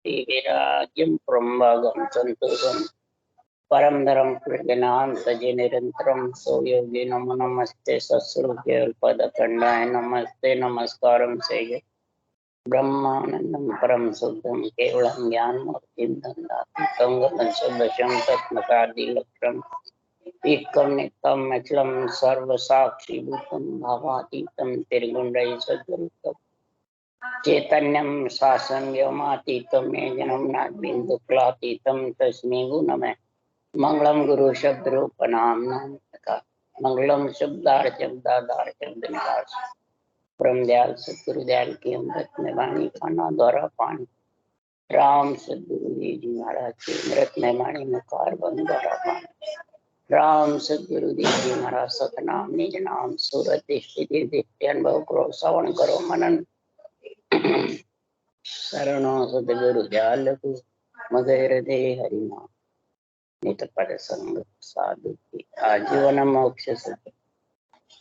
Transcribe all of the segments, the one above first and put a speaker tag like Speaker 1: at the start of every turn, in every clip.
Speaker 1: विराज्यं प्रम्भागं संतोषं परम धर्म प्रज्ञान तजे निरंतरम सो योगी नमो नमस्ते सत्स्वरूपे पदखंडाय नमस्ते नमस्कारम से ब्रह्मानंदम परम शुद्धम केवलम ज्ञानमूर्तिं दंडातीतं गगनसदृशं तत्मसादिलक्षणम् एकं नित्यं अखिलं सर्वसाक्षिभूतं भावातीतं त्रिगुणरहितं सद्गुरुं चैतन्यं शासनं व्योमातीतं येजनं नाद्बिन्दुक्लातीतं तस्मै गुणमे मंगलम गुरु शब्द रूप नाम का मंगलम शब्दार शब्दाधार शब्द निवास परम दयाल सतगुरु दयाल की अमृत में वाणी खाना द्वारा पानी राम सतगुरु जी महाराज की अमृत में वाणी मुखार बंद द्वारा पानी राम सतगुरु जी महाराज सतनाम निज नाम सूरत स्थिति दृष्टि अनुभव करो श्रवण करो मनन शरणो सतगुरु दयाल को मगर दे हरिनाम नित पद संग साधु की आजीवन मोक्ष सुख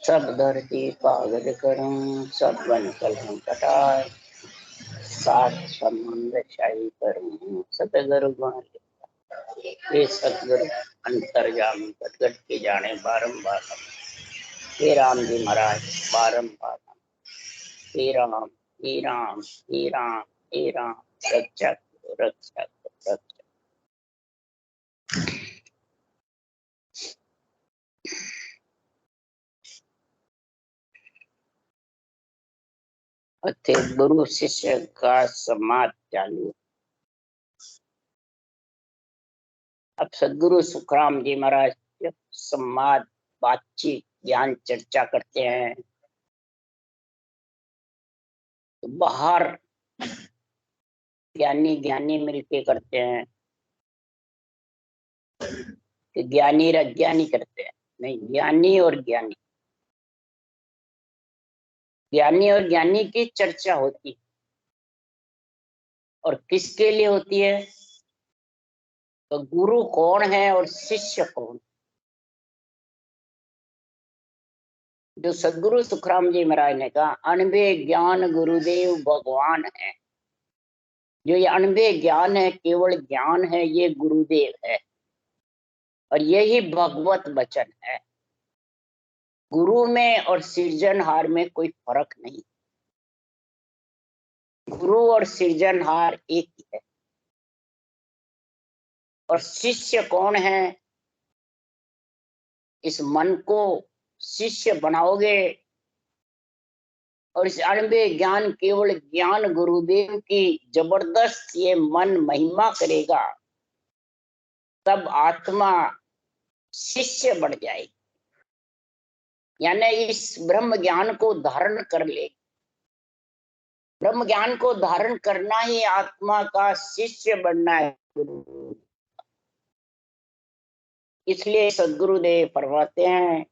Speaker 1: सब धरती कागज करूं सब बन कलम कटाए सात संबंध शाही करूं सतगुरु गुण ये सतगुरु अंतर्जाम प्रकट के जाने बारंबार हे राम जी महाराज बारंबार हे राम हे राम हे राम हे राम रक्षक रक्षक रक्षक गुरु शिष्य का संवाद चालू। अब सदगुरु सुखराम जी महाराज संवाद बातचीत ज्ञान चर्चा करते हैं तो बाहर ज्ञानी ज्ञानी मिलके करते हैं कि ज्ञानी और अज्ञानी करते हैं, नहीं ज्ञानी और ज्ञानी, ज्ञानी और ज्ञानी की चर्चा होती है। और किसके लिए होती है? तो गुरु कौन है और शिष्य कौन? जो सदगुरु सुखराम जी महाराज ने कहा अनबे ज्ञान गुरुदेव भगवान है, जो ये अनबे ज्ञान है, केवल ज्ञान है, ये गुरुदेव है और यही भगवत वचन है। गुरु में और सृजनहार में कोई फर्क नहीं, गुरु और सृजनहार एक ही है। और शिष्य कौन है? इस मन को शिष्य बनाओगे और इस अणबे ज्ञान केवल ज्ञान गुरुदेव की जबरदस्त ये मन महिमा करेगा, तब आत्मा शिष्य बन जाएगी, यानी इस ब्रह्म ज्ञान को धारण कर ले। ब्रह्म ज्ञान को धारण करना ही आत्मा का शिष्य बनना है। इसलिए सदगुरुदेव फरमाते हैं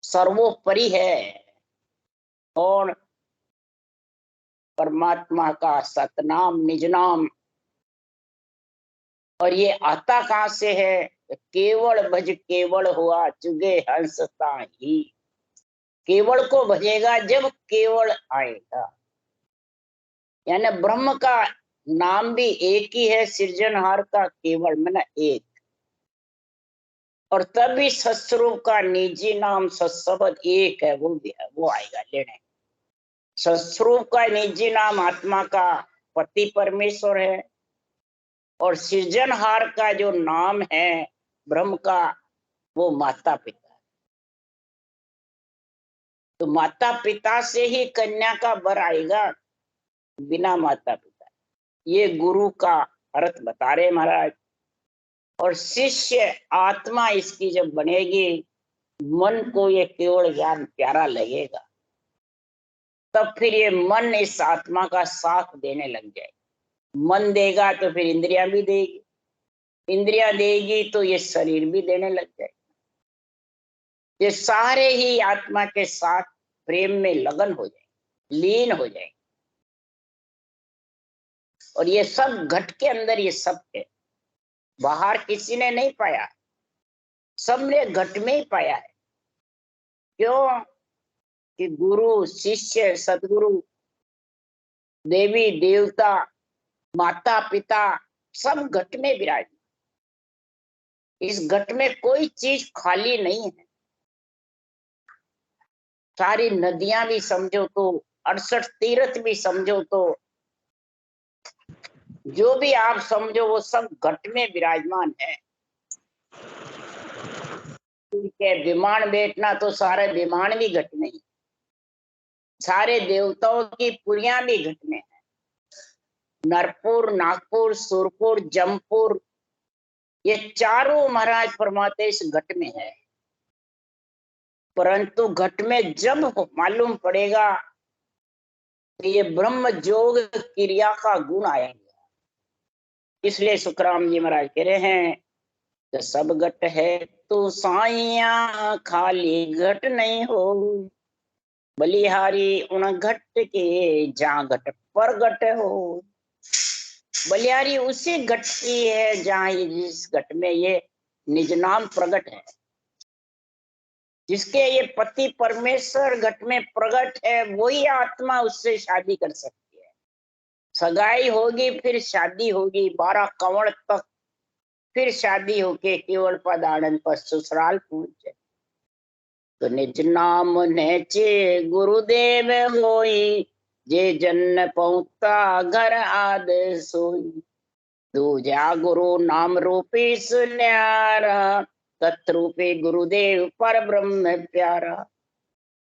Speaker 1: सर्वोपरि है और परमात्मा का सतनाम निज नाम। और ये आता कहां से है? केवल भज केवल हुआ चुगे हंसता ही। केवल को भजेगा जब केवल आएगा, यानी ब्रह्म का नाम भी एक ही है, सृजनहार का केवल मैंने एक। और तभी सत्स्वरूप का निजी नाम सत्शब्द एक है, वो भी है, वो आएगा लेने। सत्स्वरूप का निजी नाम आत्मा का पति परमेश्वर है और सृजनहार का जो नाम है ब्रह्म का, वो माता पिता। तो माता पिता से ही कन्या का वर आएगा, बिना माता पिता। ये गुरु का अर्थ बता रहे महाराज। और शिष्य आत्मा इसकी जब बनेगी, मन को ये केवल ज्ञान प्यारा लगेगा, तब फिर ये मन इस आत्मा का साथ देने लग जाए। मन देगा तो फिर इंद्रियां भी देगी, इंद्रियां देगी तो ये शरीर भी देने लग जाए। ये सारे ही आत्मा के साथ प्रेम में लगन हो जाए, लीन हो जाए। और ये सब घट के अंदर ये सब है, बाहर किसी ने नहीं पाया, सबने घट में ही पाया है। क्यों? कि गुरु शिष्य सदगुरु देवी देवता माता पिता सब घट में विराजमान। इस घट में कोई चीज खाली नहीं है। सारी नदियां भी समझो तो, 68 तीर्थ भी समझो तो, जो भी आप समझो वो सब घट में विराजमान है। के विमान बैठना तो सारे विमान भी घट में ही, सारे देवताओं की पुरियां भी घट में है। नरपुर, नागपुर, सुरपुर, जमपुर, ये चारों महाराज परमात्मा इस घट में है। परंतु घट में जब मालूम पड़ेगा तो ये ब्रह्म जोग क्रिया का गुण आएगा। इसलिए सुखराम जी महाराज कह रहे हैं कि सब घट है तो साइया, खाली घट नहीं हो। बलिहारी उन घट के जहाँ घट पर घट हो। बलिहारी उसी घट की है जहाँ जिस घट में ये निज नाम प्रकट है, जिसके ये पति परमेश्वर घट में प्रकट है, वही आत्मा उससे शादी कर सकती है। सगाई होगी फिर शादी होगी, 12 कंवड़ तक, फिर शादी होके केवल पद आनंद पर ससुराल पहुंचे। तो निज नाम नेचे गुरुदेव होई, जे जन पहुंचा घर आद सोई। दूजा गुरु नाम रूपी सुन्यारा, तत्रूपे गुरुदेव पर ब्रह्म प्यारा।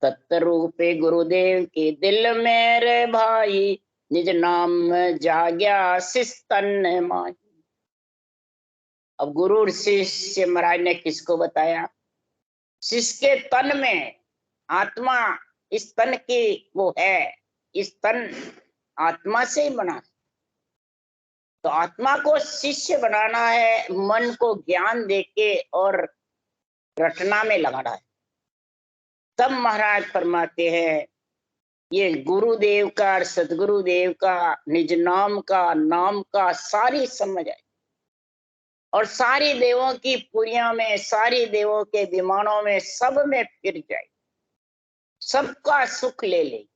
Speaker 1: तत्रूपे गुरुदेव के दिल में रे भाई, निज नाम जाग्या शिस्तन माई। अब गुरु शिष्य महाराज ने किसको बताया? शिष्य के तन में आत्मा, इस तन की वो है, इस तन आत्मा से ही बना। तो आत्मा को शिष्य बनाना है, मन को ज्ञान देके और रटना में लगाना है। तब महाराज फरमाते हैं ये गुरुदेव का, सदगुरुदेव का, निज नाम का सारी समझ आई, और सारी देवों की पुरियों में, सारी देवों के विमानों में, सब में फिर जाए, सबका सुख ले लेगी,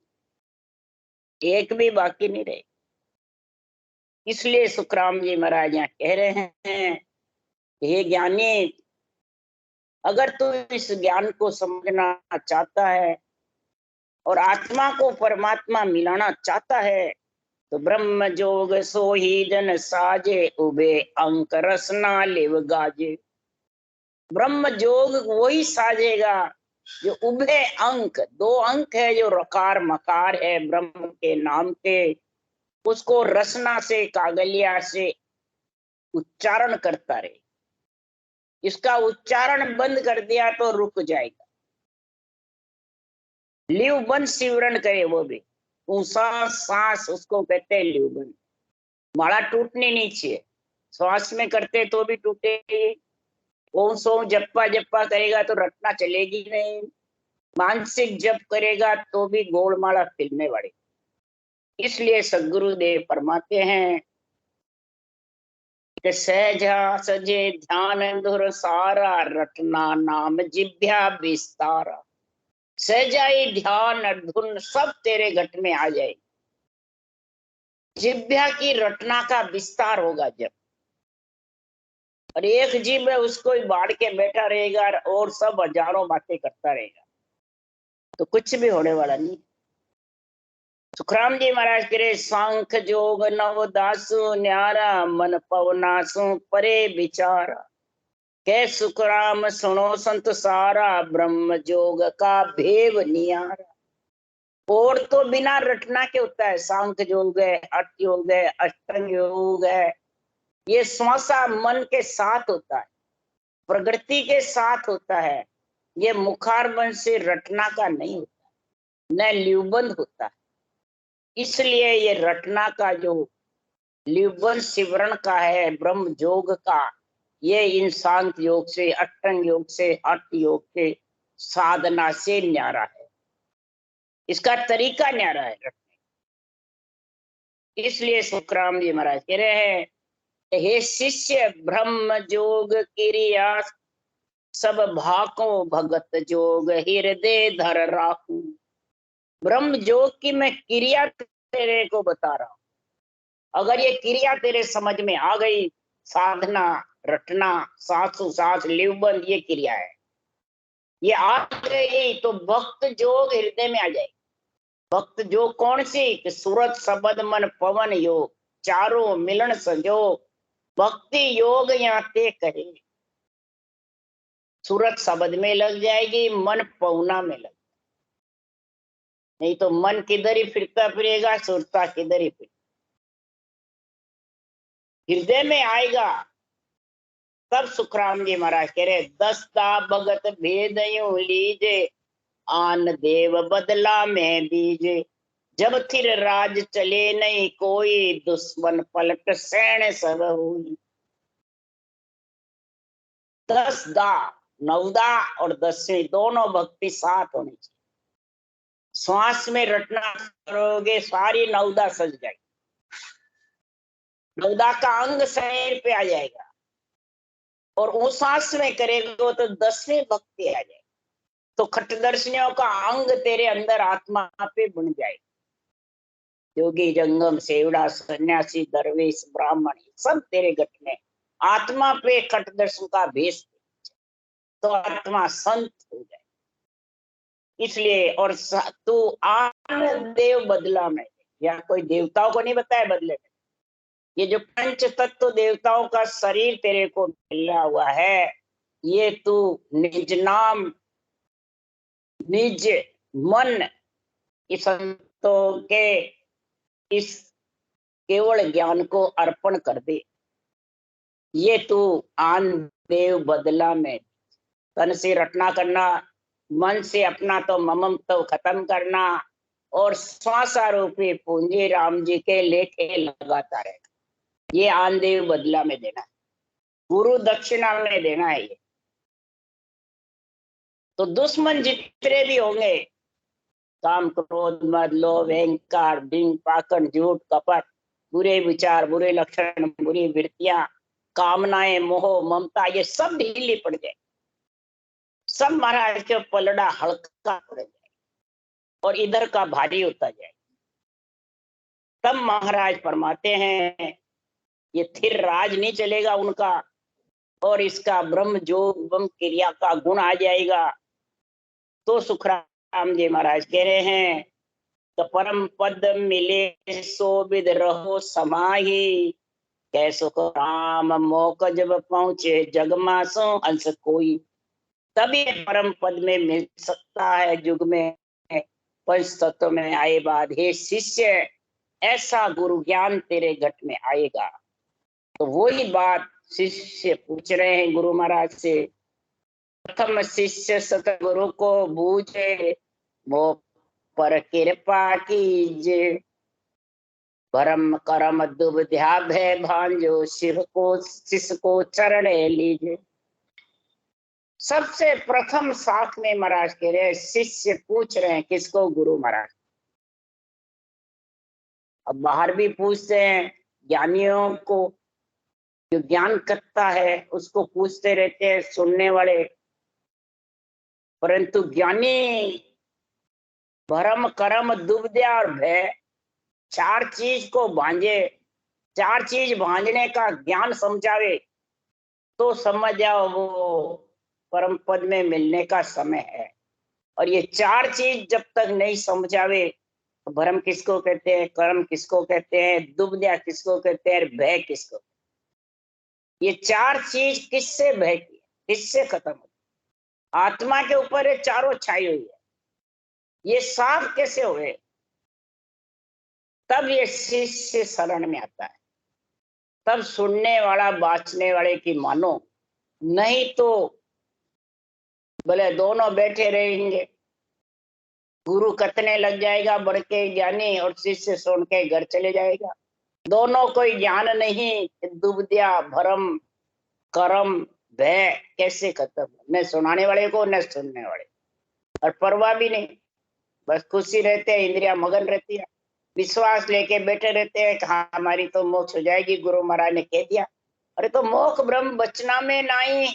Speaker 1: एक भी बाकी नहीं रहे। इसलिए सुखराम जी महाराज यहाँ कह रहे हैं, हे ज्ञानी, अगर तू इस ज्ञान को समझना चाहता है और आत्मा को परमात्मा मिलाना चाहता है, तो ब्रह्म जोग सोही जन साजे, उबे अंक रसना लिव गाजे। ब्रह्म जोग वही साजेगा जो उभे अंक, 2 अंक है जो रकार मकार है ब्रह्म के नाम के, उसको रसना से, कागलिया से उच्चारण करता रहे। इसका उच्चारण बंद कर दिया तो रुक जाएगा। लिव बंद सिमरन करे, वो भी ऊंसा सांस, उसको कहते हैं लिव बंद। माला टूटनी नहीं चाहिए, श्वास में करते तो भी टूटेगी। ओम सोम जप्पा जप्पा करेगा तो रटना चलेगी नहीं। मानसिक जप करेगा तो भी गोलमाला फिरने वाली। इसलिए सदगुरुदेव फरमाते हैं कि सहजा सजे ध्यान धुर सारा, रटना नाम जिभ्या विस्तारा। सहजाई ध्यान धुन सब तेरे घट में आ जाए। जिभ्या की रटना का विस्तार होगा जब, और एक जीव है उसको ही बाढ़ के बैठा रहेगा और सब हजारों बातें करता रहेगा, तो कुछ भी होने वाला नहीं। सुखराम जी महाराज करे सांख जोग नव दासु न्यारा, मन पवनासु परे विचारा। के सुखराम सुनो संत सारा, ब्रह्म जोग का भेव नियारा। और तो बिना रटना के होता है, सांख योग है, हठ योग है, अष्टांग योग है, ये श्वासा मन के साथ होता है, प्रकृति के साथ होता है। ये मुखारबंद से रटना का नहीं होता, न ल्यूबंद होता है। इसलिए ये रटना का जो ल्यूबंद सिमरण का है, ब्रह्म योग का, ये इन शांत योग से, अष्टांग योग से, हठ योग से, साधना से न्यारा है। इसका तरीका न्यारा है रटने। इसलिए सुखराम जी महाराज कह रहे हैं, हे शिष्य ब्रह्म जोग क्रिया, सब भाको भगत जोग हृदय धर राखू। ब्रह्म जोग की मैं क्रिया तेरे को बता रहा हूं, अगर ये क्रिया तेरे समझ में आ गई, साधना, रटना, सांसों-सांस, लिवबंद, ये क्रिया है, ये आ गई तो भक्त जोग हृदय में आ जाएगी। भक्त जोग कौन सी? कि सूरत शब्द मन पवन योग, चारों मिलन संजोग, भक्ति योग यहाँ ते कहे। सूरत शब्द में लग जाएगी, मन पौना में लग, नहीं तो मन किधर ही फिरता फिरेगा, सुरता किधर ही फिर हृदय में आएगा। तब सुखराम जी महाराज कह रहे, दसता भगत भेद यूं लीजे, आन देव बदला में बीजे, जब थिर राज चले नहीं कोई, दुश्मन पलट सैन सब हुई। 10 दा, 9 दा और 10वीं दोनों भक्ति साथ होनी चाहिए। श्वास में रटना करोगे, सारी 9 दा सज जाएगी, 9 दा का अंग शरीर पे आ जाएगा, और उस सांस में करेगा तो 10वीं भक्ति आ जाएगी। तो खटदर्शनियों का अंग तेरे अंदर आत्मा पे बन जाएगा। योगी, जंगम, सेवड़ा, सन्यासी, दरवेश, ब्राह्मण, सब तेरे गट में आत्मा पे खटदर्शन का भेष, तो आत्मा संत हो जाए। इसलिए और तू आन देव बदला में, या कोई देवताओं को नहीं बताया बदले में, ये जो पंच तत्व देवताओं का शरीर तेरे को मिला हुआ है, ये तू निज नाम, निज मन, इस संतों के इस केवल ज्ञान को अर्पण कर दे। ये तू आन देव बदला में, तन से रटना करना, मन से अपना तो ममम तो खत्म करना, और श्वासारूपी पूंजी राम जी के लेके लगाता रहेगा। ये आन देव बदला में देना है, गुरु दक्षिणा में देना है ये। तो दुश्मन जितने भी होंगे, काम, क्रोध, मद, लोभ, अहंकार, डिंग, पाखंड, झूठ, कपट, बुरे विचार, बुरे लक्षण, बुरी वृत्तियां, कामनाएं, मोह, ममता, ये सब ढीली पड़ जाए, सब महाराज के पलड़ा हल्का पड़ जाए और इधर का भारी होता जाए। तब महाराज फरमाते हैं, ये थिर राज नहीं चलेगा उनका, और इसका ब्रह्म जोग ब्रह्म क्रिया का गुण आ जाएगा। तो सुखराम जी महाराज कह रहे हैं, तो परम पद मिले सो विद रहो समाही, कैसो को राम मौका जब पहुंचे जगमासो अंश कोई। तभी परम पद में मिल सकता है युग में, पंच तत्व में आए बाद। हे शिष्य, ऐसा गुरु ज्ञान तेरे घट में आएगा। तो वही बात शिष्य पूछ रहे हैं गुरु महाराज से, प्रथम शिष्य सतगुरु को बूझे, वो पर कृपा कीजे, परम करम दुबध्या भय भांजो, शिव को शिष्य को चरण लीजे। सबसे प्रथम साथ में महाराज कह रहे हैं, शिष्य पूछ रहे हैं किसको? गुरु महाराज। अब बाहर भी पूछते हैं ज्ञानियों को, जो ज्ञान करता है उसको पूछते रहते हैं सुनने वाले, परंतु ज्ञानी भरम कर्म दुबध्या और भय, 4 चीज को भांजे, 4 चीज भांजने का ज्ञान समझावे, तो समझ जाओ वो परम पद में मिलने का समय है। और ये 4 चीज जब तक नहीं समझावे, भरम किसको कहते हैं, कर्म किसको कहते हैं, दुबध्या किसको कहते हैं, भय किसको, ये 4 चीज किससे भय की, किससे खत्म हो? आत्मा के ऊपर ये चारों छाई हुई है, ये साफ कैसे हुए? तब ये शिष्य शरण में आता है, तब सुनने वाला बाँचने वाले की मानो, नहीं तो भले दोनों बैठे रहेंगे, गुरु कथने लग जाएगा बढ़ के ज्ञानी, और शिष्य सुन के घर चले जाएगा। दोनों कोई ज्ञान नहीं, दुबध्या भरम कर्म भय कैसे खत्म, न सुनाने वाले को न सुनने वाले, और परवाह भी नहीं, बस खुशी रहते हैं, इंद्रिया मगन रहती है, विश्वास लेके बैठे रहते हैं कि हाँ हमारी तो मोक्ष हो जाएगी, गुरु महाराज ने कह दिया। अरे तो मोक्ष ब्रह्म बचना में नहीं,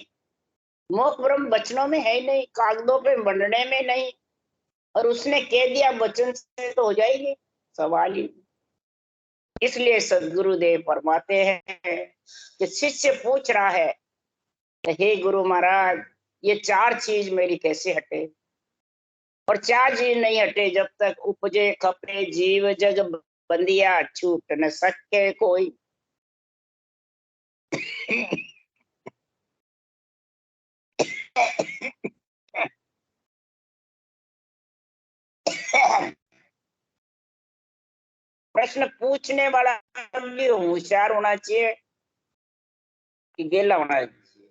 Speaker 1: मोक्ष ब्रह्म बचनों में है नहीं, कागजों पे बनने में नहीं, और उसने कह दिया वचन से तो हो जाएगी, सवाल ही। इसलिए सदगुरुदेव फरमाते हैं कि शिष्य पूछ रहा है, हे गुरु महाराज, ये चार चीज मेरी कैसे हटे? और चार चीज नहीं हटे जब तक उपजे खपे जीव जग बंदिया, छूट न सके कोई। प्रश्न पूछने वाला भी होशियार होना चाहिए कि गेला होना चाहिए?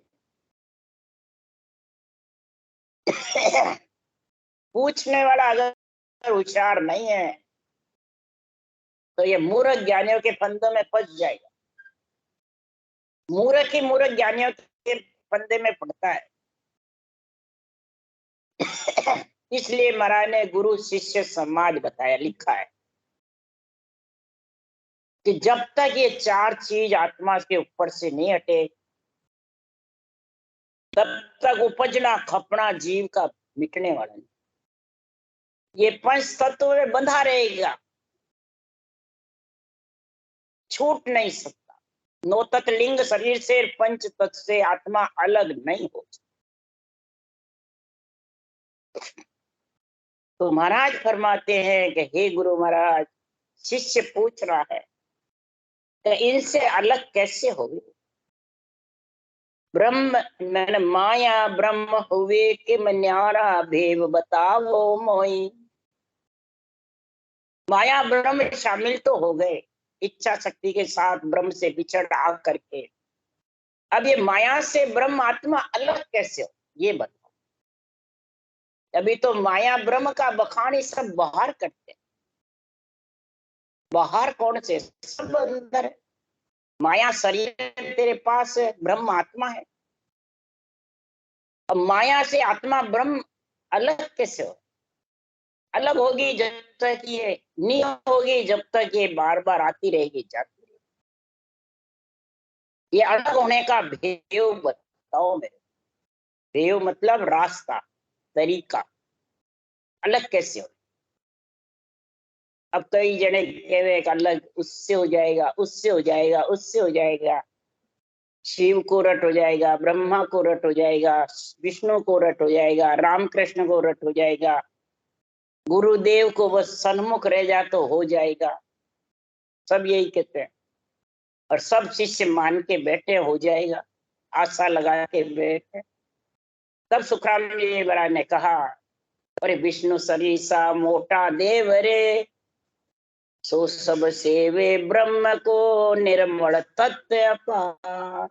Speaker 1: पूछने वाला अगर होशियार नहीं है तो ये मूर्ख ज्ञानियों के फंदों में फंस जाएगा। मूर्ख ही मूर्ख ज्ञानियों के फंदे में पड़ता है। इसलिए महाराज ने गुरु शिष्य समाज बताया, लिखा है कि जब तक ये चार चीज आत्मा के ऊपर से नहीं हटे तब तक उपजना खपना जीव का मिटने वाला नहीं। ये पंच तत्व में बंधा रहेगा, छूट नहीं सकता। नौ तत्व लिंग शरीर से, पंच तत्व से आत्मा अलग नहीं हो सकती। तो महाराज फरमाते हैं कि हे गुरु महाराज, शिष्य पूछ रहा है कि इनसे अलग कैसे होगी? ब्रह्म मन माया ब्रह्म हुए कि न्यारा भेव बताओ मोई। माया ब्रह्म शामिल तो हो गए इच्छा शक्ति के साथ ब्रह्म से बिछड़ आ करके, अब ये माया से ब्रह्म आत्मा अलग कैसे हो, ये बताओ। अभी तो माया ब्रह्म का बखान ही सब बाहर करते हैं। बाहर कौन से? सब अंदर है। माया शरीर तेरे पास है, ब्रह्म आत्मा है। अब माया से आत्मा ब्रह्म अलग कैसे हो? अलग होगी जब तक ये नहीं होगी, जब तक ये बार बार आती रहेगी जाती रहेगी। ये अलग होने का भेव बताओ मेरे। भेव मतलब रास्ता, तरीका। अलग कैसे हो? अब कई जने कहे अलग उससे हो जाएगा, उससे हो जाएगा, उससे हो जाएगा। शिव को रट हो जाएगा, ब्रह्मा को रट हो जाएगा, विष्णु को रट हो जाएगा, राम कृष्ण को रट हो जाएगा, गुरुदेव को बस सन्मुख रह जा तो हो जाएगा। सब यही कहते हैं और सब शिष्य मान के बैठे हो जाएगा, आशा लगा के बैठे। तब सुखराम जी महाराज ने कहा, अरे विष्णु सरीसा मोटा देव रे, सो सब सेवे ब्रह्म को निर्मल तत्व अपार।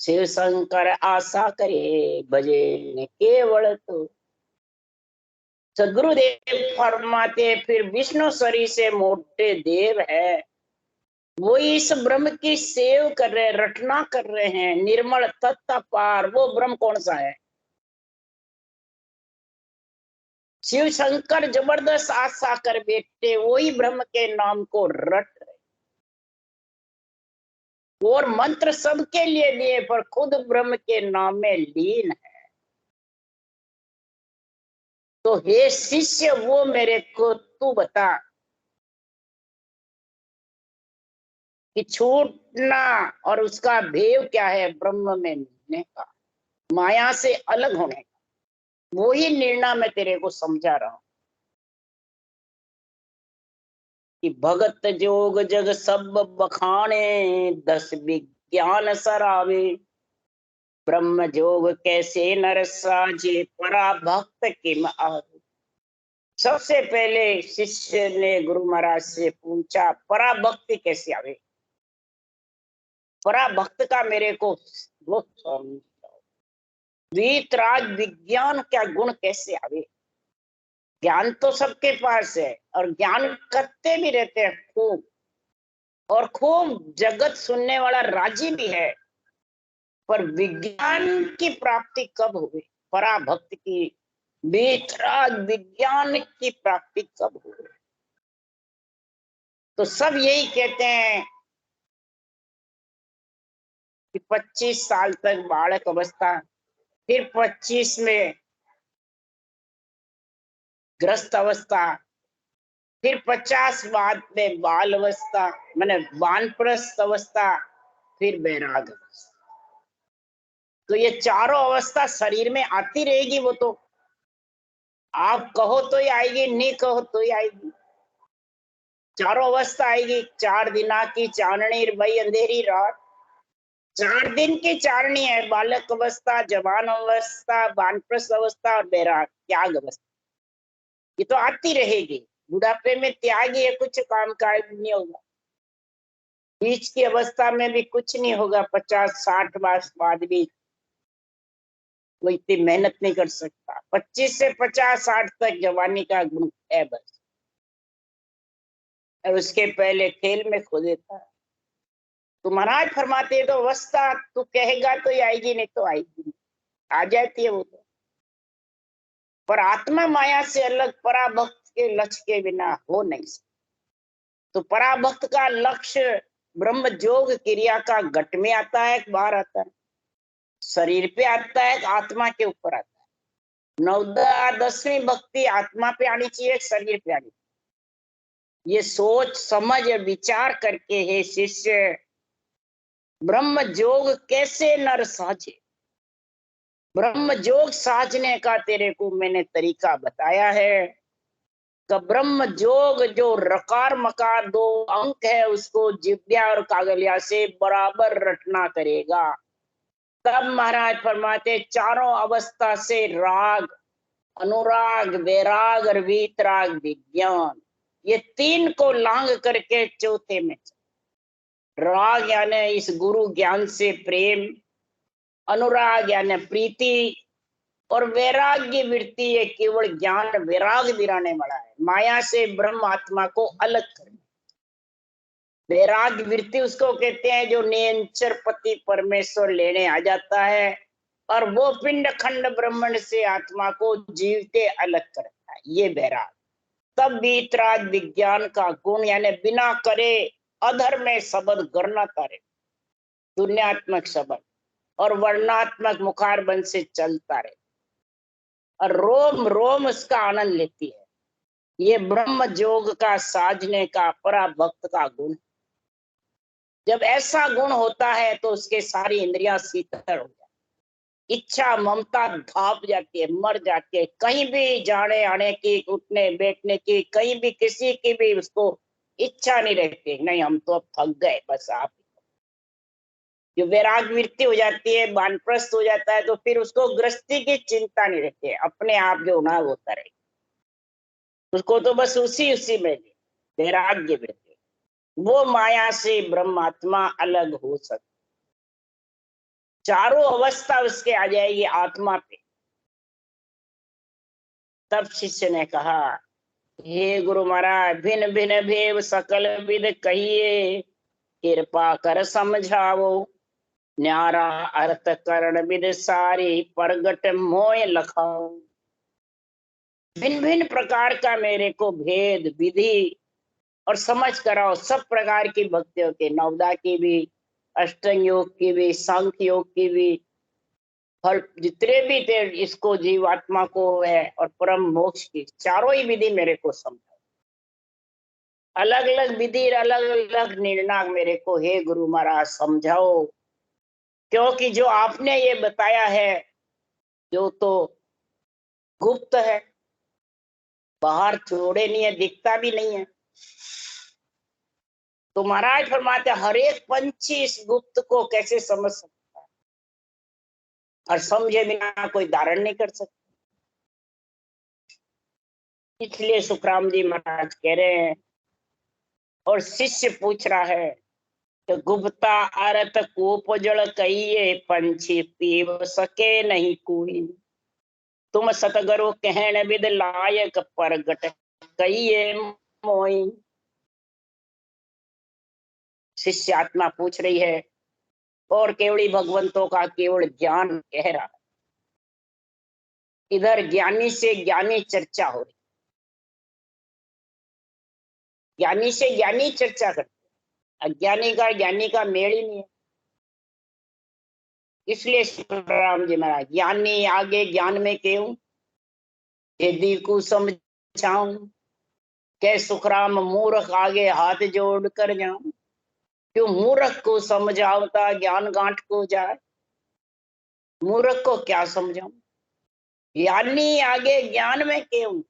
Speaker 1: शिव शंकर आशा करे भजे केवल तो। सदगुरुदेव फरमाते फिर विष्णु शरीर से मोटे देव है, वो इस ब्रह्म की सेव कर रहे, रटना कर रहे हैं, निर्मल तत्व पार। वो ब्रह्म कौन सा है? शिव शंकर जबरदस्त आशा कर बैठे, वही ब्रह्म के नाम को रट रहे और मंत्र सबके लिए दिए पर खुद ब्रह्म के नाम में लीन है। तो हे शिष्य, वो मेरे को तू बता कि छूटना और उसका भेव क्या है? ब्रह्म में मिलने का, माया से अलग होने का। वही निर्णय मैं तेरे को समझा रहा हूं कि भगत जोग जग सब बखाने, 10 विज्ञान सरावे। ब्रह्म जोग कैसे नर साजे, परा भक्त किम आवे। सबसे पहले शिष्य ने गुरु महाराज से पूछा, परा भक्ति कैसे आवे? परा भक्त का मेरे को वो समझाओ। वीतराग विज्ञान क्या गुण कैसे आवे? ज्ञान तो सबके पास है और ज्ञान करते भी रहते हैं खूब, और खूब जगत सुनने वाला राजी भी है, पर विज्ञान की प्राप्ति कब हुई? पराभक्त की, वीतराग विज्ञान की प्राप्ति कब हुई? तो सब यही कहते हैं कि 25 साल तक बालक अवस्था, फिर 25 में ग्रस्त अवस्था, फिर 50 बाद में बाल अवस्था मैंने वानप्रस्थ अवस्था, फिर वैराग अवस्था। तो ये चारों अवस्था शरीर में आती रहेगी। वो तो आप कहो तो ही आएगी, नहीं कहो तो ही आएगी। चारों अवस्था आएगी। 4 दिना की चारणी भई अंधेरी रात, 4 दिन की चारणी है। बालक अवस्था, जवान अवस्था, वानप्रस्थ अवस्था और वैराग त्याग अवस्था। ये तो आती रहेगी। बुढ़ापे में त्याग ही है, कुछ काम काज नहीं होगा। बीच की अवस्था में भी कुछ नहीं होगा। 50-60 वर्ष बाद भी कोई इतनी मेहनत नहीं कर सकता। 25 से 50-60 तक जवानी का गुण है बस, और उसके पहले खेल में खो देता है। तो महाराज फरमाते तो अवस्था तू कहेगा तो ही आएगी, नहीं तो आएगी नहीं। आ जाती है वो तो। पर आत्मा माया से अलग पराभक्त के लक्ष्य के बिना हो नहीं सकता। तो पराभक्त का लक्ष्य ब्रह्म जोग क्रिया का घट में आता है, बाहर आता है, शरीर पे आता है, आत्मा के ऊपर आता है। 9-10वीं भक्ति आत्मा पे आनी चाहिए, शरीर पे आनी चाहिए। ये सोच समझ विचार करके हे शिष्य ब्रह्म जोग कैसे नर साजे। ब्रह्म जोग साजने का तेरे को मैंने तरीका बताया है। तो ब्रह्म जोग जो रकार मकार 2 अंक है, उसको जिब्या और कागलिया से बराबर रटना करेगा। तब महाराज फरमाते चारों अवस्था से राग, अनुराग, वैराग और वीतराग विज्ञान, ये 3 को लांग करके चौथे में राग यानी इस गुरु ज्ञान से प्रेम, अनुराग यानी प्रीति, और वैराग्य वृत्ति ये केवल ज्ञान वैराग दिलाने वाला है, माया से ब्रह्म आत्मा को अलग करना। वैराग्य वृत्ति उसको कहते हैं जो निरंतर पति परमेश्वर लेने आ जाता है, और वो पिंड खंड ब्रह्मण से आत्मा को जीवते अलग करता है, ये वैराग। तब वीतराग विज्ञान का गुण यानी बिना करे अधर में शब्द गणना करे, दुनियात्मक शब्द और वर्णात्मक मुखारबंद से चलता रहे, और रोम रोम उसका आनंद लेती है। ये ब्रह्म जोग का साजने का पराभक्त का गुण। जब ऐसा गुण होता है तो उसके सारी इंद्रियां शीतल हो जाती, इच्छा ममता धाप जाती है, मर जाती है। कहीं भी जाने आने की, उठने बैठने की, कहीं भी किसी की भी उसको इच्छा नहीं रहती। नहीं, हम तो अब थक गए, बस आप। जो वैराग वृत्ति हो जाती है, वानप्रस्थ हो जाता है, तो फिर उसको गृहस्थी की चिंता नहीं रहती है, अपने आप जो होना होता रहे, उसको तो बस उसी में वैराग्य वृत्ति। वो माया से ब्रह्मात्मा अलग हो सकता। चारों अवस्था उसके आ जाएगी आत्मा पे। तब शिष्य ने कहा हे गुरु महाराज भिन्न भिन्न भेव सकल विद कहिए, कृपा कर समझाओ, न्यारा अर्थ करण विद सारी, प्रगट मोय लखाओ। भिन्न भिन्न प्रकार का मेरे को भेद विधि और समझ कराओ, सब प्रकार की भक्तियों के, नवदा की भी, अष्टांग योग की भी, सांख्य योग की भी, फल जितने भी थे इसको जीवात्मा को है, और परम मोक्ष की चारों ही विधि मेरे को समझाओ। अलग अलग विधि, अलग अलग निर्णय मेरे को हे गुरु महाराज समझाओ, क्योंकि जो आपने ये बताया है जो तो गुप्त है, बाहर छोड़े नहीं है, दिखता भी नहीं है। तो महाराज फरमाते हर एक पंछी इस गुप्त को कैसे समझ सकता है, और समझे बिना कोई धारण नहीं कर सकता। इसलिए सुखराम जी महाराज कह रहे हैं, और शिष्य पूछ रहा है तो गुप्ता अर्थ कूप जल कहिए, पंछी पीव सके नहीं कोई, तुम सतगुरु कहन विद लायक, प्रगट कहिए मोई। शिष्य आत्मा पूछ रही है और केवली भगवंतों का केवल ज्ञान कह रहा है। इधर ज्ञानी से ज्ञानी चर्चा हो रही, ज्ञानी से ज्ञानी चर्चा करते, अज्ञानी का ज्ञानी का मेल ही नहीं है। इसलिए राम जी महाराज ज्ञानी आगे ज्ञान में क्यों, यदि को समझाऊं, के सुखराम मूर्ख आगे हाथ जोड़ कर जाऊं, क्यों मूर्ख को समझावता ज्ञान गांठ को जाए। मूर्ख को क्या समझाऊं, ज्ञानी आगे ज्ञान में क्यों,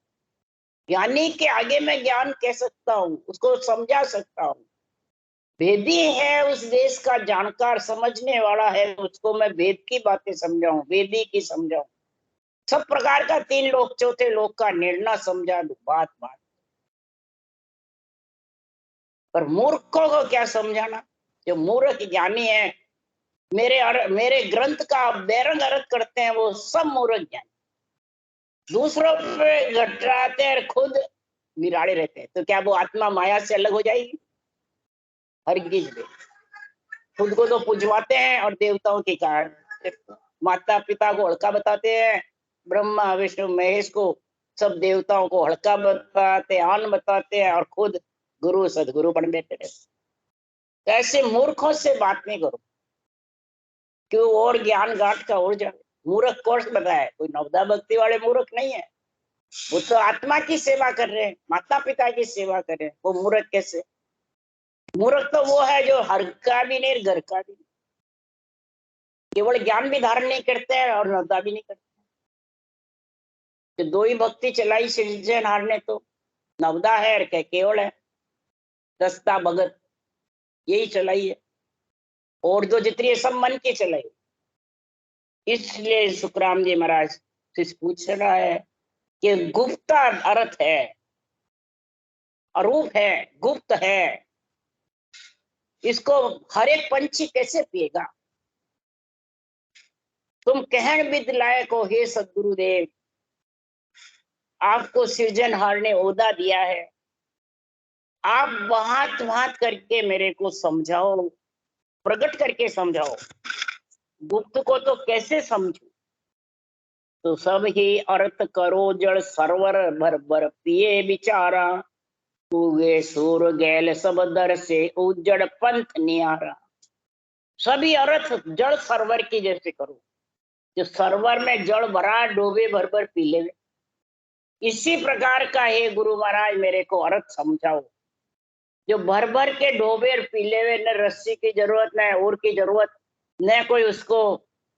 Speaker 1: ज्ञानी के आगे मैं ज्ञान कह सकता हूँ, उसको समझा सकता हूँ। वेदी है उस देश का जानकार, समझने वाला है, उसको मैं वेद की बातें समझाऊं, वेदी की समझाऊं, सब प्रकार का तीन लोक चौथे लोक का निर्णय समझा दूं, बात बात। पर मूर्खों को क्या समझाना, जो मूर्ख ज्ञानी है, मेरे ग्रंथ का बेरंग अर्थ करते हैं, वो सब मूर्ख ज्ञानी दूसरों पे घटराते हैं, खुद निराड़े रहते हैं। तो क्या वो आत्मा माया से अलग हो जाएगी? हरगिज नहीं। खुद को तो पूजवाते हैं और देवताओं के कारण माता पिता को हल्का बताते हैं, ब्रह्मा विष्णु महेश को, सब देवताओं को हल्का बताते, आन बताते हैं, और खुद गुरु सदगुरु बन बैठे रहते। ऐसे मूर्खों से बात नहीं करो, क्यों और ज्ञान गांठ का उड़ जाए। मूर्ख कोर्स बताया, कोई नवदा भक्ति वाले मूर्ख नहीं है, वो तो आत्मा की सेवा कर रहे हैं, माता पिता की सेवा कर रहे हैं। वो मूर्ख कैसे? मूर्ख तो वो है जो हर का भी नहीं, घर का भी नहीं, केवल ज्ञान भी धारण नहीं करते हैं और नवदा भी नहीं करते। तो दो ही भक्ति चलाई सृजनहार ने, तो नवदा है और केवल है, दस्ता भगत, यही चलाई है। और जो जितनी है सब मन की चलाई। इसलिए सुखराम जी महाराज से पूछ रहा है कि गुप्त अर्थ है, अरूप है, गुप्त है, इसको हर एक पंछी कैसे पिएगा? तुम कहन विद लायक हो हे सदगुरुदेव, आपको सृजनहार ने ओहदा दिया है, आप बात बात करके मेरे को समझाओ, प्रकट करके समझाओ। गुप्त को तो कैसे समझू? तो सब ही अर्थ करो जड़ सरवर भर भर पिए बिचारा, उगे सूर गैल सब दर से उजड़ पंथ नियारा। सभी अर्थ जड़ सरवर की जैसे करो, जो सरवर में जड़ भरा डोबे भर भर पी ले। इसी प्रकार का हे गुरु महाराज मेरे को अर्थ समझाओ, जो भर भर के डोबे पी ले, न रस्सी की जरूरत न और की जरूरत, न कोई उसको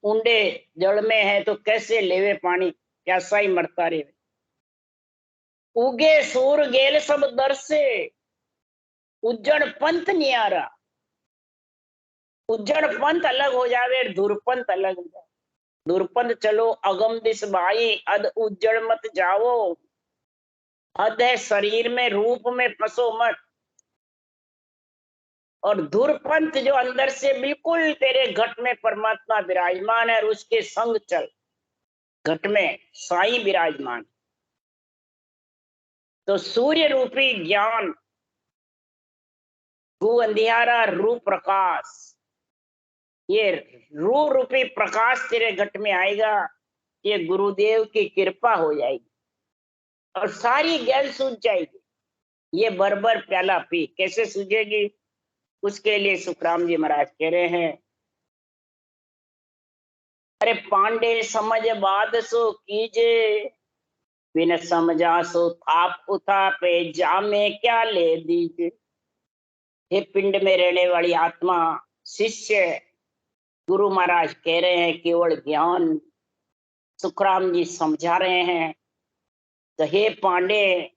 Speaker 1: ऊंडे जड़ में है तो कैसे लेवे पानी, कैसा ही मरता रहे। उगे सूर गेल सब दर से उज्जड़ पंथ नियारा। उज्जड़ पंथ अलग हो जावे, धुरपंथ अलग हो जाए। धुरपंथ चलो अगम दिस भाई, अध उज्जड़ मत जाओ, अध है शरीर में रूप में फंसो मत। और धुरपंथ जो अंदर से बिल्कुल तेरे घट में परमात्मा विराजमान है, और उसके संग चल, घट में साईं विराजमान। तो सूर्य रूपी ज्ञान, भू अंधियारा रू प्रकाश, ये रू रूपी प्रकाश तेरे घट में आएगा, ये गुरुदेव की कृपा हो जाएगी और सारी गैल सूझ जाएगी। ये बरबर प्याला पी, कैसे सूझेगी? उसके लिए सुखराम जी महाराज कह रहे हैं, अरे पांडे समझ बाद सो कीजे, बिन समझा सो थाप उठा पे जामे क्या ले दीजिए। हे पिंड में रहने वाली आत्मा, शिष्य, गुरु महाराज कह रहे हैं केवल ज्ञान, सुखराम जी समझा रहे हैं। तो हे पांडे,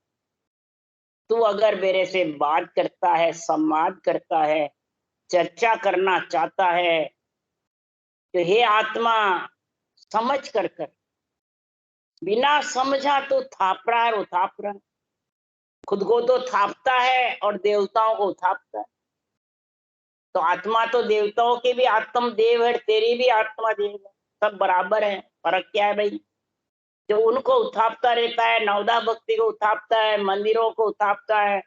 Speaker 1: तू अगर मेरे से बात करता है, संवाद करता है, चर्चा करना चाहता है, तो हे आत्मा समझ कर कर, बिना समझा तो थापड़ा और उथापड़ा, खुद को तो थापता है और देवताओं को उथापता है। तो आत्मा तो देवताओं की भी आत्म देव है, तेरी भी आत्मा देव है, सब बराबर है। फर्क क्या है भाई? जो उनको उथापता रहता है, नवदा भक्ति को उथापता है, मंदिरों को उथापता है,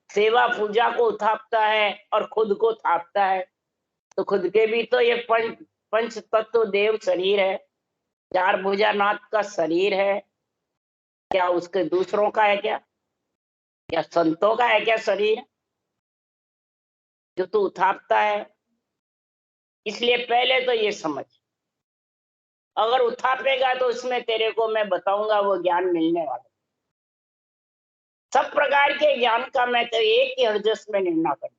Speaker 1: सेवा पूजा को उथापता है और खुद को थापता है। तो खुद के भी तो ये पंच तत्व देव शरीर है, चार भुजानाथ का शरीर है, क्या उसके दूसरों का है क्या? क्या संतों का है क्या शरीर जो तू उथापता है? इसलिए पहले तो ये समझ, अगर उठापेगा तो उसमें तेरे को मैं बताऊंगा वो ज्ञान मिलने वाला। सब प्रकार के ज्ञान का मैं तो एक ही हरजस में निर्णय कर,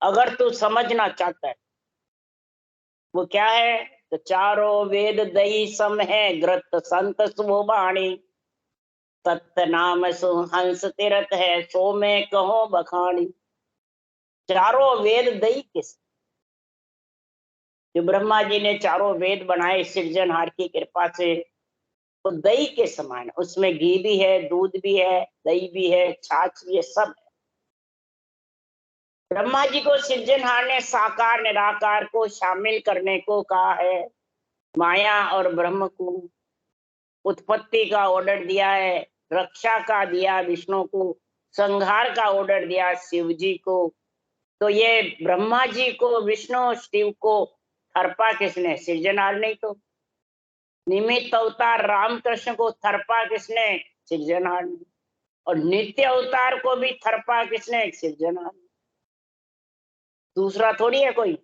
Speaker 1: अगर तू समझना चाहता है। वो क्या है? तो चारों वेद दई सम है, ग्रत संत सुबाणी, सत्य नाम सुहंस तीरथ है, सो में कहो बखानी। चारों वेद दई किस, जो ब्रह्मा जी ने चारों वेद बनाए सृजनहार की कृपा से, तो दही के समान, उसमें घी भी है, दूध भी है, दही भी है, छाछ भी है, सब है। ब्रह्मा जी को सृजनहार ने साकार निराकार को शामिल करने को कहा है। माया और ब्रह्म को उत्पत्ति का ऑर्डर दिया है, रक्षा का दिया विष्णु को, संहार का ऑर्डर दिया शिव जी को। तो ये ब्रह्मा जी को, विष्णु शिव को थरपा किसने? सृजनहार नहीं तो। निमित्त अवतार रामकृष्ण को थरपा किसने? सृजनहार ने। और नित्य अवतार को भी थरपा किसने? सृजनहार ने। दूसरा थोड़ी है कोई।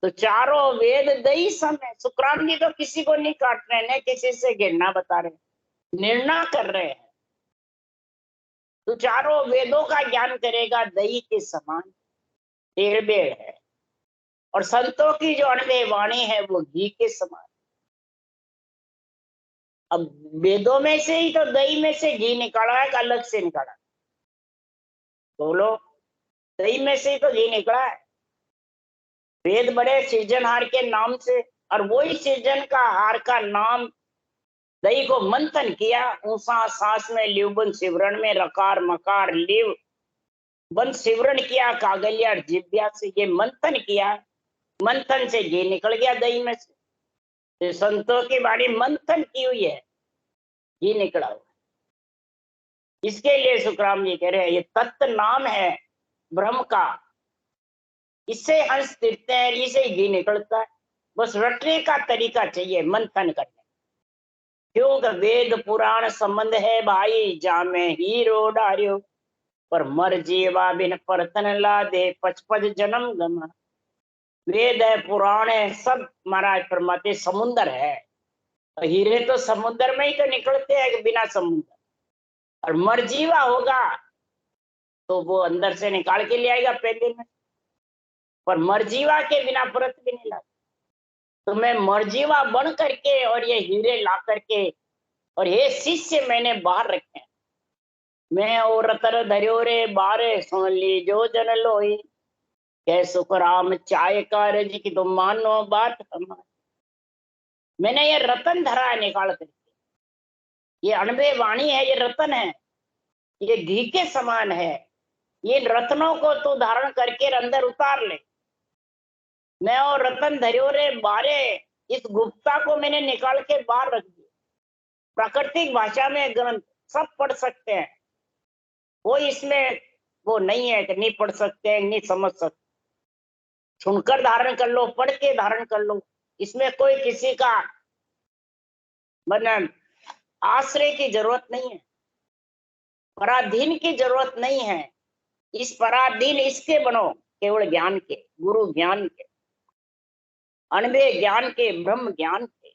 Speaker 1: तो चारों वेद दई सम है। सुखराम जी तो किसी को नहीं काट रहे हैं, किसी से गिरना बता रहे, निर्णय कर रहे हैं। तो चारों वेदों का ज्ञान करेगा, दही के समान टेढ़ बेड़ है। और संतों की जो अनवे वाणी है वो घी के समान। अब वेदों में से ही तो दही में से घी निकाला है, अलग से निकाला? बोलो, दही में से ही तो घी निकला है। वेद बड़े सृजनहार के नाम से, और वही सृजन का हार का नाम दही को मंथन किया। ऊषा सांस में लिवबन सिवरण में रकार मकार लिव बन सिवरण किया, कागलिया जिब्या से ये मंथन किया, मंथन से घी निकल गया दही में से। तो संतों की वाणी मंथन की हुई है, घी निकला हुआ। इसके लिए सुखराम जी कह रहे हैं ये तत्व नाम है ब्रह्म का, इससे हंस तिरते हैं, इसे घी निकलता है। बस रटने का तरीका चाहिए, मंथन करने। क्योंकि वेद पुराण संबंध है भाई, जामे हीरो डारियो, पर मर जीवा बिन परतन ला दे, पचपच जन्म गमा। वेद है, पुराण है, सब महाराज परमात्मा समुद्र है। हीरे तो समुद्र में ही तो निकलते हैं बिना समुद्र। और मरजीवा होगा तो वो अंदर से निकाल के ले आएगा पहले में, पर मरजीवा के बिना परत भी नहीं लाता। तो मैं मरजीवा बन करके और ये हीरे ला करके, और ये शिष्य मैंने बाहर रखे हैं। मैं और रतर धरियो रे बारे, सुन ली जो जन लोई, कह सुख राम चाय का रज की तुम मानो बात हमारी। मैंने ये रतन धरा है निकाल करके, ये अनबे वाणी है, ये रतन है, ये घी के समान है। ये रत्नों को तू धारण करके अंदर उतार ले। मैं और रतन धरियो रे बारे, इस गुप्ता को मैंने निकाल के बाहर रख दिया। प्राकृतिक भाषा में ग्रंथ सब पढ़ सकते हैं, वो इसमें वो नहीं है कि नहीं पढ़ सकते हैं, नहीं समझ सकते। सुनकर धारण कर लो, पढ़ के धारण कर लो, इसमें कोई किसी का मतलब आश्रय की जरूरत नहीं है, पराधीन की जरूरत नहीं है। इस पराधीन इसके बनो, केवल ज्ञान के, गुरु ज्ञान के, अनबे ज्ञान के, ब्रह्म ज्ञान के।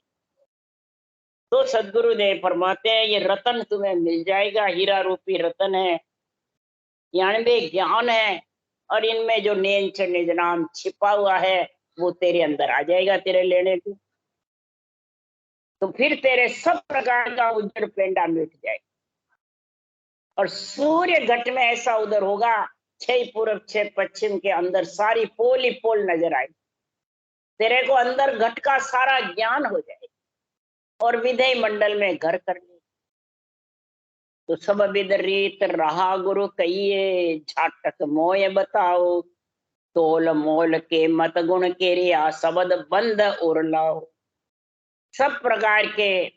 Speaker 1: तो सदगुरुदेव फरमाते हैं ये रतन तुम्हें मिल जाएगा, हीरा रूपी रतन है, ये अनबे ज्ञान है। और इनमें जो नेंच निज नाम छिपा हुआ है वो तेरे अंदर आ जाएगा तेरे लेने को। तो फिर तेरे सब प्रकार का उज्जड़ पेंडा मिट जाएगा। और सूर्य घट में ऐसा उधर होगा, 6 पूर्व 6 पश्चिम के अंदर सारी पोल ही पोल नजर आएगी। तेरे को अंदर घट का सारा ज्ञान हो जाएगा और विधेय मंडल में घर कर ले। तो सब विद रीत रहा गुरु कहिए, झाटक मोय बताओ, तोल मोल के मत गुण के रिया, शब्द बंद उर लाओ। सब प्रकार के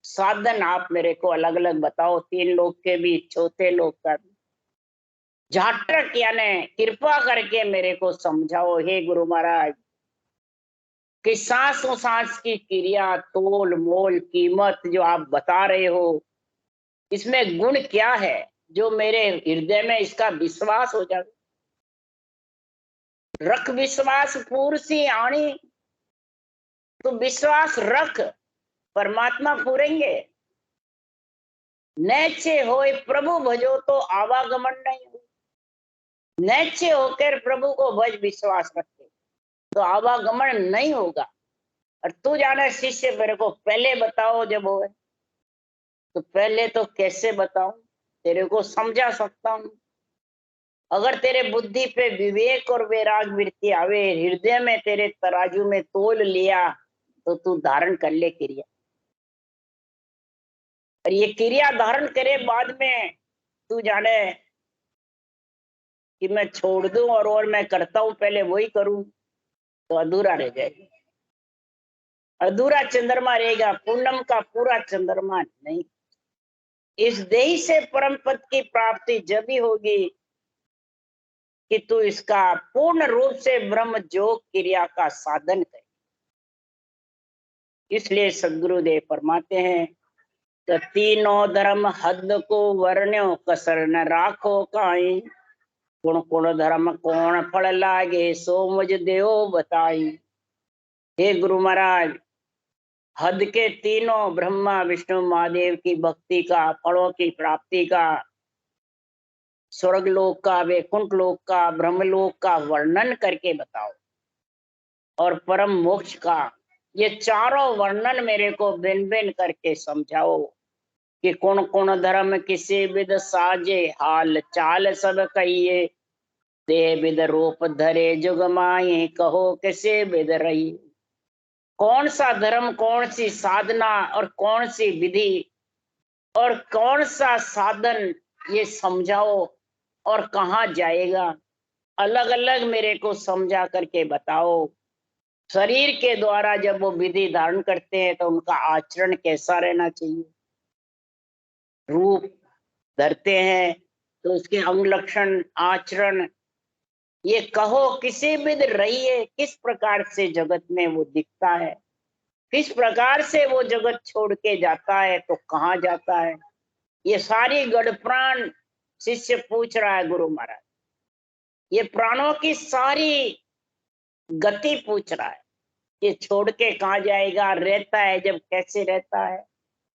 Speaker 1: साधन आप मेरे को अलग अलग बताओ, 3 लोग के भी, चौथे लोग का भी। झाटक यानी कृपा करके मेरे को समझाओ हे गुरु महाराज, कि सांसों सांस की क्रिया, तोल मोल कीमत जो आप बता रहे हो, इसमें गुण क्या है जो मेरे हृदय में इसका विश्वास हो जाए। रख विश्वास पूर सी आणी, तो विश्वास रख, परमात्मा पूरेंगे। नैचे होए प्रभु भजो तो आवागमन नहीं हो। नैचे होकर प्रभु को भज विश्वास रखे तो आवागमन नहीं होगा। और तू जाने शिष्य मेरे को पहले बताओ जब होए, तो पहले तो कैसे बताऊं, तेरे को समझा सकता हूं। अगर तेरे बुद्धि पे विवेक और वैराग वृत्ति आवे, हृदय में तेरे तराजू में तोल लिया, तो तू धारण कर ले क्रिया। और ये क्रिया धारण करे बाद में तू जाने कि मैं छोड़ दूं और मैं करता हूं पहले वही करूं, तो अधूरा रह जाएगा। अधूरा चंद्रमा रहेगा, पूनम का पूरा चंद्रमा नहीं। इस देह से परम पद की प्राप्ति जब ही होगी कि तू इसका पूर्ण रूप से ब्रह्म जोग क्रिया का साधन करे। इसलिए सदगुरुदेव फरमाते हैं कि तीनों धर्म हद को वर्ण्यो कसर न राखो काई। कुण कुण धर्म कौन फल लागे सो मुझ देव बताई। हे गुरु महाराज, हद के तीनों ब्रह्मा विष्णु महादेव की भक्ति का, फलों की प्राप्ति का, स्वर्ग लोक का, वैकुंठ लोक का, ब्रह्मलोक का वर्णन करके बताओ। और परम मोक्ष का ये चारों वर्णन मेरे को भिन्न भिन्न करके समझाओ कि कौन कौन धर्म किसी विध साजे, हाल चाल सब कहिए। देह विध रूप धरे जुग माए, कहो किसे विध रही। कौन सा धर्म, कौन सी साधना और कौन सी विधि और कौन सा साधन, ये समझाओ। और कहाँ जाएगा, अलग अलग मेरे को समझा करके बताओ। शरीर के द्वारा जब वो विधि धारण करते हैं तो उनका आचरण कैसा रहना चाहिए। रूप धरते हैं तो उसके अंग लक्षण, आचरण, ये कहो किसी विध रही है। किस प्रकार से जगत में वो दिखता है, किस प्रकार से वो जगत छोड़ के जाता है, तो कहाँ जाता है। ये सारी गढ़प्राण शिष्य पूछ रहा है गुरु महाराज। ये प्राणों की सारी गति पूछ रहा है। ये छोड़ के कहाँ जाएगा, रहता है जब कैसे रहता है।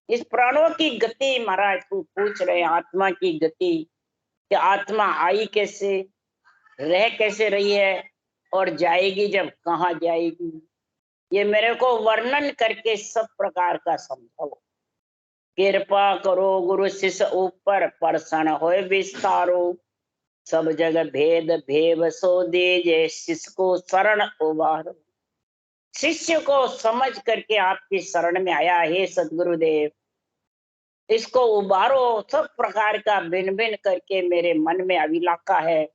Speaker 1: इस प्राणों की गति महाराज को पूछ रहे हैं, आत्मा की गति, कि आत्मा आई कैसे, रह कैसे रही है, और जाएगी जब कहाँ जाएगी। ये मेरे को वर्णन करके सब प्रकार का समझाओ। कृपा करो गुरु शिष्य ऊपर, परसन होए विस्तारो। सब जगह भेद भेव सो दीजे, शिष्य को शरण उबारो। शिष्य को समझ करके आपकी शरण में आया, हे सदगुरुदेव इसको उबारो। सब प्रकार का भिन्न भिन्न करके मेरे मन में अभिलाखा है।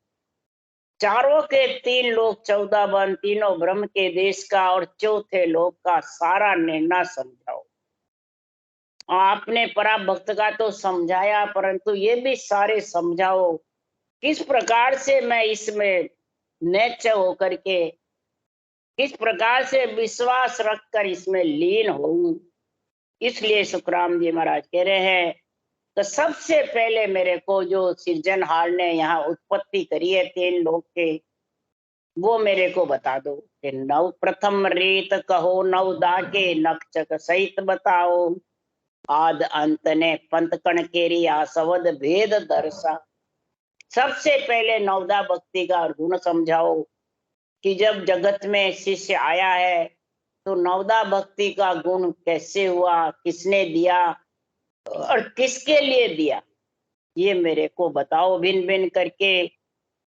Speaker 1: चारों के तीन लोक 14 वन, तीनों ब्रह्म के देश का और चौथे लोक का सारा निर्णय समझाओ। आपने परा भक्त का तो समझाया, परंतु ये भी सारे समझाओ किस प्रकार से मैं इसमें नेच होकर के, किस प्रकार से विश्वास रखकर इसमें लीन होऊं। इसलिए सुखराम जी महाराज कह रहे हैं तो सबसे पहले मेरे को जो सृजनहार ने यहाँ उत्पत्ति करी है तीन लोक के, वो मेरे को बता दो कि नव प्रथम रीत कहो, नव दाके नक्षक सहित बताओ। आद अंत ने पंथ कण केरिया, सवद भेद दर्शा। सबसे पहले नवदा भक्ति का गुण समझाओ कि जब जगत में शिष्य आया है तो नवदा भक्ति का गुण कैसे हुआ, किसने दिया और किसके लिए दिया, ये मेरे को बताओ भिन्न भिन्न करके।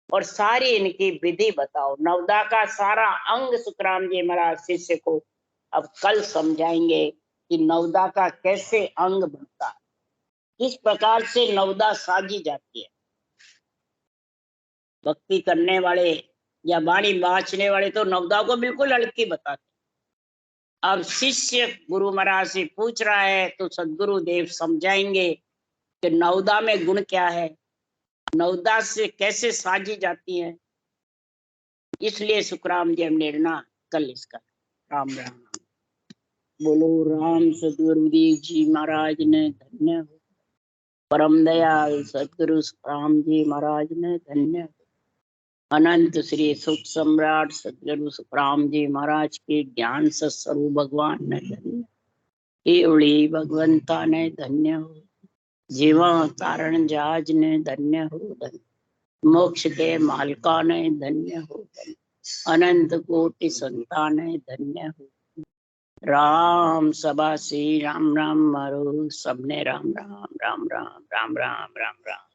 Speaker 1: और सारी इनकी विधि बताओ। नवदा का सारा अंग सुखराम जी महाराज शिष्य को अब कल समझाएंगे कि नवदा का कैसे अंग बनता है, किस प्रकार से नवदा साजी जाती है। भक्ति करने वाले या वाणी बाँचने वाले तो नवदा को बिल्कुल हल्की बताते। अब शिष्य गुरु महाराज से पूछ रहा है तो सदगुरु देव समझाएंगे कि नवदा में गुण क्या है, नवदा से कैसे साजी जाती है। इसलिए सुखराम जी हम निर्णय कल इसका। राम राम। बोलो राम सदगुरुदेव जी महाराज ने धन्य हो। परम दयाल सदगुरु सुखराम जी महाराज ने धन्य हो। अनंत श्री सुख सम्राट सदगुरु सुखराम जी महाराज के ज्ञान सत्स्वरूप भगवान ने धन्य, एवड़ी भगवंता ने धन्य हो। जीवा कारण जहाज ने धन्य हो धन, मोक्ष के मालका ने धन्य हो धन, अनंत कोटि संतान धन्य हो। राम सभा श्री राम राम मारो सबने राम राम राम राम राम राम राम राम।